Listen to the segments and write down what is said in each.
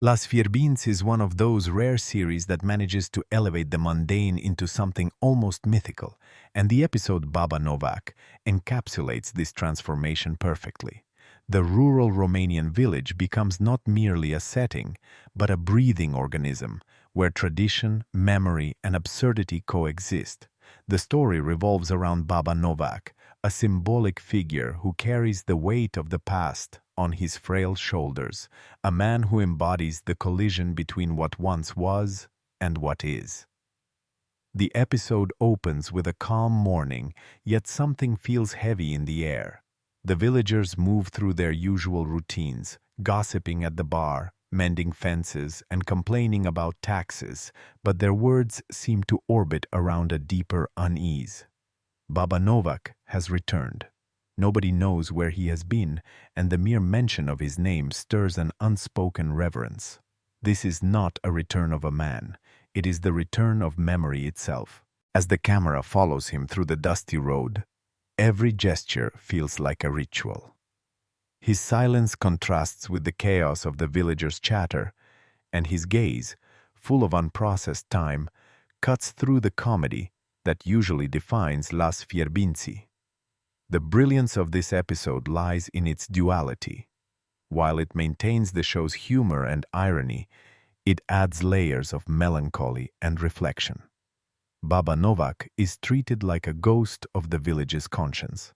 Las Fierbints is one of those rare series that manages to elevate the mundane into something almost mythical, and the episode Baba Novac encapsulates this transformation perfectly. The rural Romanian village becomes not merely a setting, but a breathing organism, where tradition, memory, and absurdity coexist. The story revolves around Baba Novac, a symbolic figure who carries the weight of the past on his frail shoulders, a man who embodies the collision between what once was and what is. The episode opens with a calm morning, yet something feels heavy in the air. The villagers move through their usual routines, gossiping at the bar, mending fences, and complaining about taxes, but their words seem to orbit around a deeper unease. Baba Novac has returned. Nobody knows where he has been, and the mere mention of his name stirs an unspoken reverence. This is not a return of a man. It is the return of memory itself. As the camera follows him through the dusty road, every gesture feels like a ritual. His silence contrasts with the chaos of the villagers' chatter, and his gaze, full of unprocessed time, cuts through the comedy that usually defines Las Fierbinți. The brilliance of this episode lies in its duality. While it maintains the show's humor and irony, it adds layers of melancholy and reflection. Baba Novac is treated like a ghost of the village's conscience.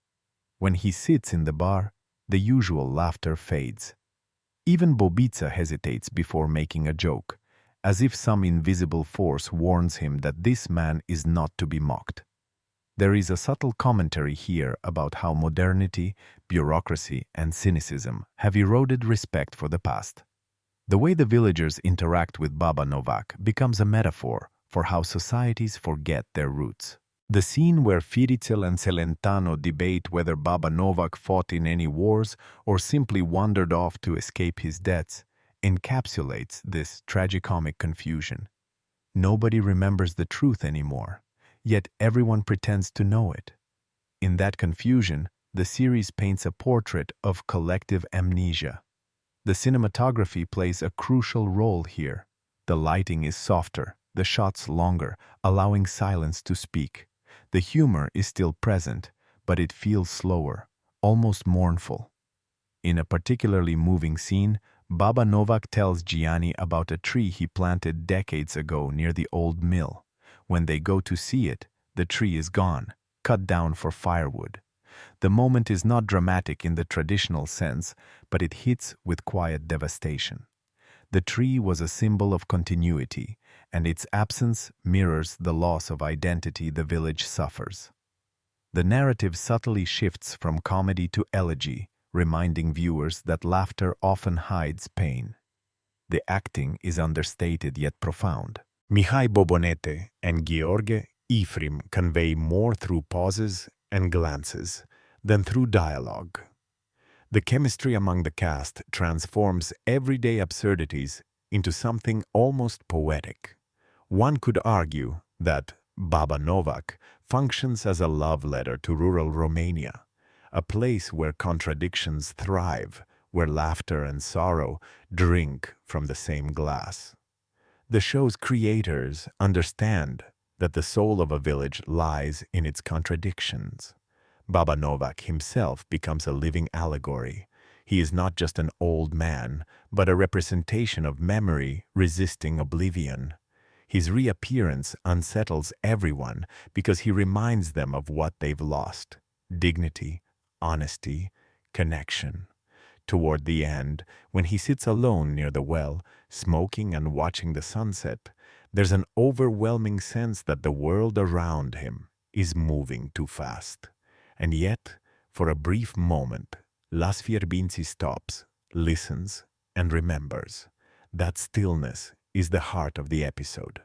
When he sits in the bar, the usual laughter fades. Even Bobica hesitates before making a joke, as if some invisible force warns him that this man is not to be mocked. There is a subtle commentary here about how modernity, bureaucracy, and cynicism have eroded respect for the past. The way the villagers interact with Baba Novac becomes a metaphor for how societies forget their roots. The scene where Firițel and Celentano debate whether Baba Novac fought in any wars or simply wandered off to escape his debts encapsulates this tragicomic confusion. Nobody remembers the truth anymore, yet everyone pretends to know it. In that confusion, the series paints a portrait of collective amnesia. The cinematography plays a crucial role here. The lighting is softer, the shots longer, allowing silence to speak. The humor is still present, but it feels slower, almost mournful. In a particularly moving scene, Baba Novac tells Gianni about a tree he planted decades ago near the old mill. When they go to see it, the tree is gone, cut down for firewood. The moment is not dramatic in the traditional sense, but it hits with quiet devastation. The tree was a symbol of continuity, and its absence mirrors the loss of identity the village suffers. The narrative subtly shifts from comedy to elegy, reminding viewers that laughter often hides pain. The acting is understated yet profound. Mihai Bobonete and Gheorghe Ifrim convey more through pauses and glances than through dialogue. The chemistry among the cast transforms everyday absurdities into something almost poetic. One could argue that Baba Novac functions as a love letter to rural Romania, a place where contradictions thrive, where laughter and sorrow drink from the same glass. The show's creators understand that the soul of a village lies in its contradictions. Baba Novac himself becomes a living allegory. He is not just an old man, but a representation of memory resisting oblivion. His reappearance unsettles everyone because he reminds them of what they've lost: dignity, honesty, connection. Toward the end, when he sits alone near the well, smoking and watching the sunset, there's an overwhelming sense that the world around him is moving too fast. And yet, for a brief moment, Las Fierbinți stops, listens, and remembers. That stillness is the heart of the episode.